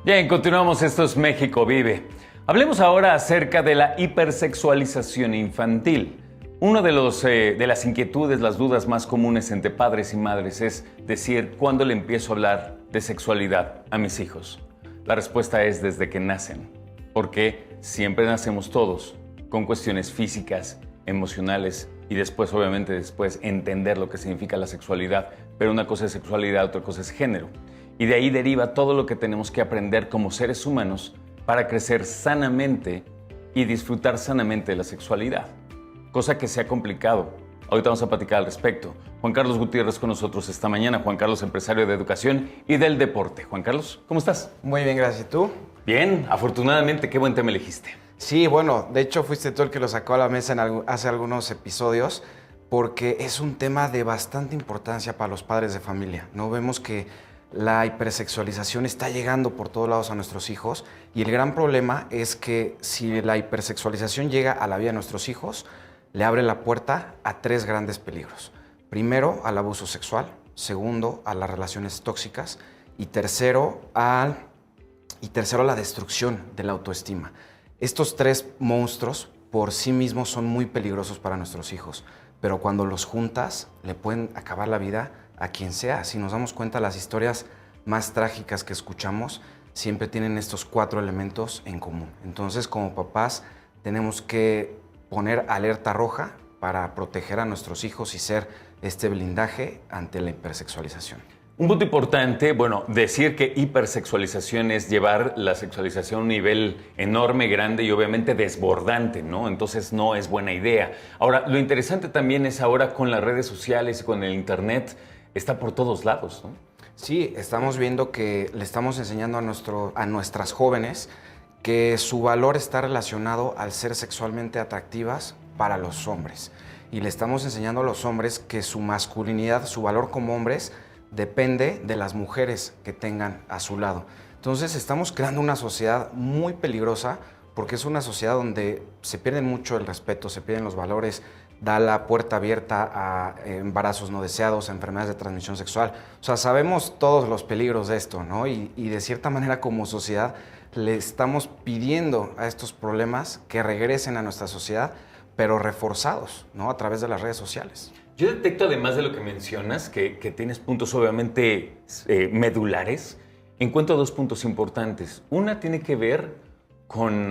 Bien, continuamos. Esto es México Vive. Hablemos ahora acerca de la hipersexualización infantil. Una de las inquietudes, las dudas más comunes entre padres y madres es decir, ¿cuándo le empiezo a hablar de sexualidad a mis hijos? La respuesta es desde que nacen, porque siempre nacemos todos con cuestiones físicas, emocionales y después, obviamente, entender lo que significa la sexualidad. Pero una cosa es sexualidad, otra cosa es género. Y de ahí deriva todo lo que tenemos que aprender como seres humanos para crecer sanamente y disfrutar sanamente de la sexualidad. Cosa que se ha complicado. Ahorita vamos a platicar al respecto. Juan Carlos Gutiérrez con nosotros esta mañana. Juan Carlos, empresario de educación y del deporte. Juan Carlos, ¿cómo estás? Muy bien, gracias. ¿Y tú? Bien, afortunadamente, qué buen tema elegiste. Sí, bueno, de hecho fuiste tú el que lo sacó a la mesa hace algunos episodios, porque es un tema de bastante importancia para los padres de familia, ¿no? Vemos que la hipersexualización está llegando por todos lados a nuestros hijos y el gran problema es que si la hipersexualización llega a la vida de nuestros hijos, le abre la puerta a tres grandes peligros. Primero, al abuso sexual. Segundo, a las relaciones tóxicas. Y tercero, a la destrucción de la autoestima. Estos tres monstruos por sí mismos son muy peligrosos para nuestros hijos, pero cuando los juntas le pueden acabar la vida a quien sea. Si nos damos cuenta, las historias más trágicas que escuchamos siempre tienen estos cuatro elementos en común. Entonces, como papás, tenemos que poner alerta roja para proteger a nuestros hijos y ser este blindaje ante la hipersexualización. Un punto importante, decir que hipersexualización es llevar la sexualización a un nivel enorme, grande y obviamente desbordante, ¿no? Entonces no es buena idea. Ahora, lo interesante también es ahora con las redes sociales y con el internet, está por todos lados, ¿no? Sí, estamos viendo que le estamos enseñando a nuestras jóvenes que su valor está relacionado al ser sexualmente atractivas para los hombres. Y le estamos enseñando a los hombres que su masculinidad, su valor como hombres, depende de las mujeres que tengan a su lado. Entonces estamos creando una sociedad muy peligrosa porque es una sociedad donde se pierde mucho el respeto, se pierden los valores, da la puerta abierta a embarazos no deseados, a enfermedades de transmisión sexual. O sea, sabemos todos los peligros de esto, ¿no? Y de cierta manera como sociedad le estamos pidiendo a estos problemas que regresen a nuestra sociedad, pero reforzados, ¿no? A través de las redes sociales. Yo detecto, además de lo que mencionas, que tienes puntos obviamente medulares. Encuentro dos puntos importantes. Una tiene que ver con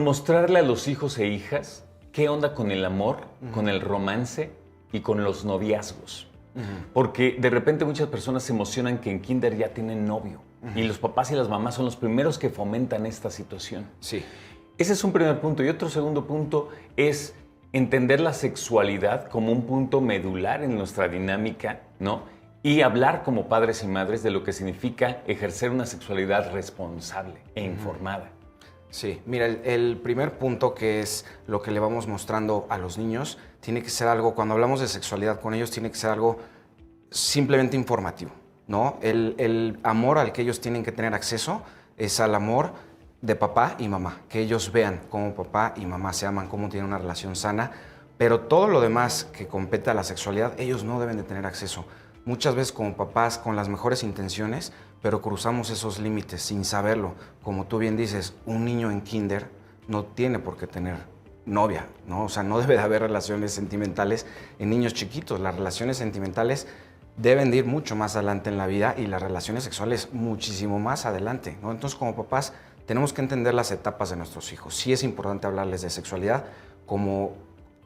mostrarle a los hijos e hijas qué onda con el amor, con el romance y con los noviazgos. Porque de repente muchas personas se emocionan que en kinder ya tienen novio. Y los papás y las mamás son los primeros que fomentan esta situación. Sí. Ese es un primer punto. Y otro segundo punto es entender la sexualidad como un punto medular en nuestra dinámica, ¿no? Y hablar como padres y madres de lo que significa ejercer una sexualidad responsable e informada. Sí, mira, el primer punto, que es lo que le vamos mostrando a los niños, tiene que ser algo, cuando hablamos de sexualidad con ellos, tiene que ser algo simplemente informativo, ¿no? El amor al que ellos tienen que tener acceso es al amor de papá y mamá, que ellos vean cómo papá y mamá se aman, cómo tienen una relación sana, pero todo lo demás que compete a la sexualidad, ellos no deben de tener acceso. Muchas veces como papás, con las mejores intenciones, pero cruzamos esos límites sin saberlo. Como tú bien dices, un niño en kinder no tiene por qué tener novia, ¿no? O sea, no debe de haber relaciones sentimentales en niños chiquitos. Las relaciones sentimentales deben de ir mucho más adelante en la vida y las relaciones sexuales muchísimo más adelante, ¿no? Entonces, como papás, tenemos que entender las etapas de nuestros hijos. Sí es importante hablarles de sexualidad como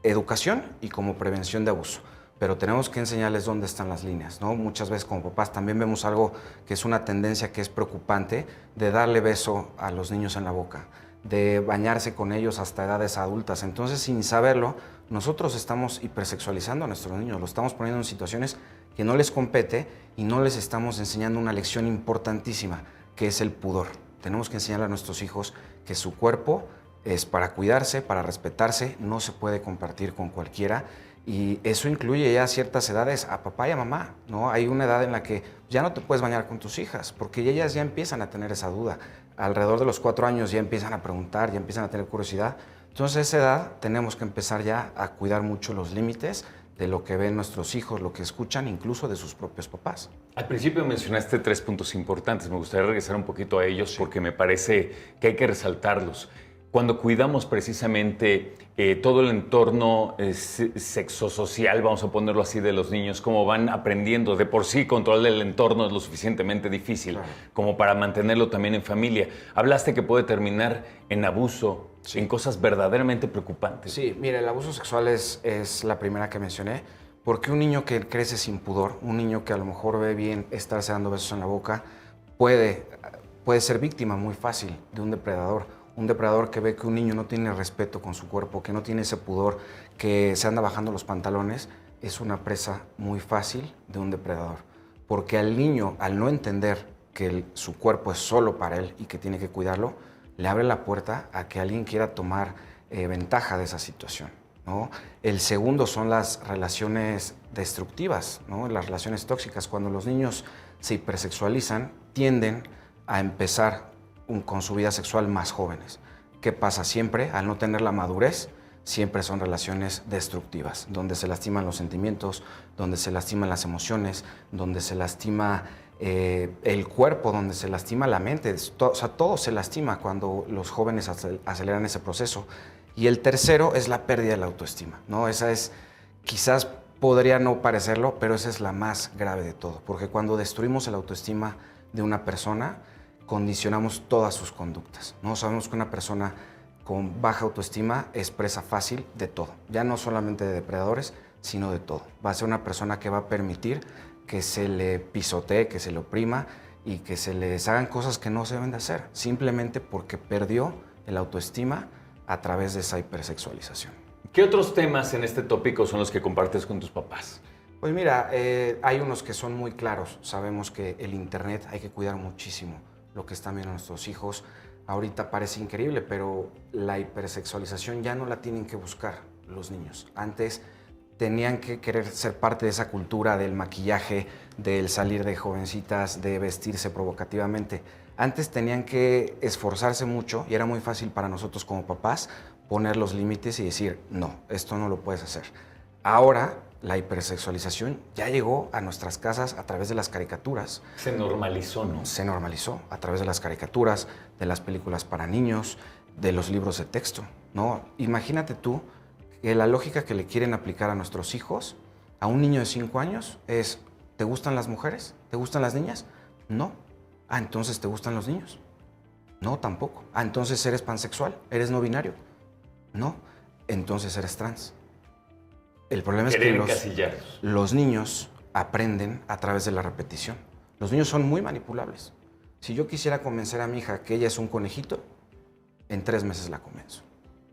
educación y como prevención de abuso, pero tenemos que enseñarles dónde están las líneas, ¿no? Muchas veces como papás también vemos algo que es una tendencia que es preocupante, de darle beso a los niños en la boca, de bañarse con ellos hasta edades adultas. Entonces, sin saberlo, nosotros estamos hipersexualizando a nuestros niños, los estamos poniendo en situaciones que no les compete y no les estamos enseñando una lección importantísima, que es el pudor. Tenemos que enseñarle a nuestros hijos que su cuerpo es para cuidarse, para respetarse, no se puede compartir con cualquiera, y eso incluye ya a ciertas edades a papá y a mamá, ¿no? Hay una edad en la que ya no te puedes bañar con tus hijas, porque ellas ya empiezan a tener esa duda. Alrededor de los 4 años ya empiezan a preguntar, ya empiezan a tener curiosidad. Entonces a esa edad tenemos que empezar ya a cuidar mucho los límites de lo que ven nuestros hijos, lo que escuchan, incluso de sus propios papás. Al principio mencionaste 3 puntos importantes. Me gustaría regresar un poquito a ellos porque me parece que hay que resaltarlos. Cuando cuidamos precisamente todo el entorno sexosocial, vamos a ponerlo así, de los niños, cómo van aprendiendo. De por sí, controlar el entorno es lo suficientemente difícil como para mantenerlo también en familia. Hablaste que puede terminar en abuso, en cosas verdaderamente preocupantes. Sí, mira, el abuso sexual es la primera que mencioné, porque un niño que crece sin pudor, un niño que a lo mejor ve bien estarse dando besos en la boca, puede ser víctima muy fácil de un depredador. Un depredador que ve que un niño no tiene respeto con su cuerpo, que no tiene ese pudor, que se anda bajando los pantalones, es una presa muy fácil de un depredador. Porque al niño, al no entender que su cuerpo es solo para él y que tiene que cuidarlo, le abre la puerta a que alguien quiera tomar ventaja de esa situación, ¿no? El segundo son las relaciones destructivas, ¿no? Las relaciones tóxicas. Cuando los niños se hipersexualizan, tienden a empezar con su vida sexual más jóvenes. ¿Qué pasa? Siempre, al no tener la madurez, siempre son relaciones destructivas, donde se lastiman los sentimientos, donde se lastiman las emociones, donde se lastima el cuerpo, donde se lastima la mente. O sea, todo se lastima cuando los jóvenes aceleran ese proceso. Y el tercero es la pérdida de la autoestima, ¿no? Esa es, quizás podría no parecerlo, pero esa es la más grave de todo, porque cuando destruimos la autoestima de una persona, condicionamos todas sus conductas, ¿no? Sabemos que una persona con baja autoestima es presa fácil de todo, ya no solamente de depredadores, sino de todo. Va a ser una persona que va a permitir que se le pisotee, que se le oprima y que se les hagan cosas que no se deben de hacer, simplemente porque perdió el autoestima a través de esa hipersexualización. ¿Qué otros temas en este tópico son los que compartes con tus papás? Pues mira, hay unos que son muy claros. Sabemos que el Internet hay que cuidar muchísimo lo que están viendo nuestros hijos. Ahorita parece increíble, pero la hipersexualización ya no la tienen que buscar los niños. Antes tenían que querer ser parte de esa cultura del maquillaje, del salir de jovencitas, de vestirse provocativamente. Antes tenían que esforzarse mucho y era muy fácil para nosotros como papás poner los límites y decir, no, esto no lo puedes hacer. Ahora la hipersexualización ya llegó a nuestras casas a través de las caricaturas. Se normalizó, ¿no? Se normalizó a través de las caricaturas, de las películas para niños, de los libros de texto, ¿no? Imagínate tú que la lógica que le quieren aplicar a nuestros hijos, a un niño de 5 años, es, ¿te gustan las mujeres? ¿Te gustan las niñas? No. Ah, entonces ¿te gustan los niños? No, tampoco. Ah, entonces ¿eres pansexual? ¿Eres no binario? No. Entonces ¿eres trans? El problema es que los niños aprenden a través de la repetición. Los niños son muy manipulables. Si yo quisiera convencer a mi hija que ella es un conejito, en 3 meses la convenzo.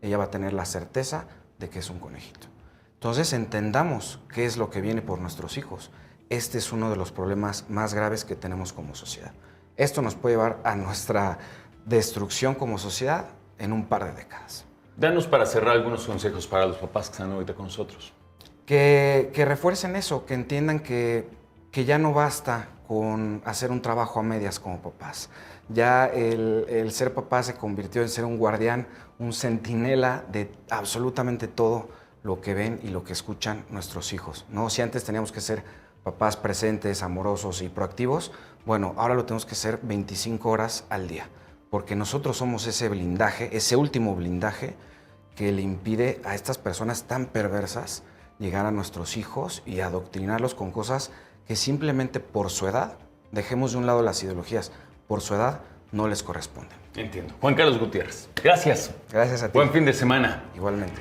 Ella va a tener la certeza de que es un conejito. Entonces entendamos qué es lo que viene por nuestros hijos. Este es uno de los problemas más graves que tenemos como sociedad. Esto nos puede llevar a nuestra destrucción como sociedad en un par de décadas. Danos para cerrar algunos consejos para los papás que están ahorita con nosotros. Que refuercen eso, que entiendan que ya no basta con hacer un trabajo a medias como papás. Ya el ser papá se convirtió en ser un guardián, un centinela de absolutamente todo lo que ven y lo que escuchan nuestros hijos, ¿no? Si antes teníamos que ser papás presentes, amorosos y proactivos, bueno, ahora lo tenemos que ser 25 horas al día, porque nosotros somos ese blindaje, ese último blindaje que le impide a estas personas tan perversas llegar a nuestros hijos y adoctrinarlos con cosas que simplemente por su edad, dejemos de un lado las ideologías, por su edad no les corresponden. Entiendo. Juan Carlos Gutiérrez, gracias. Gracias a ti. Buen fin de semana. Igualmente.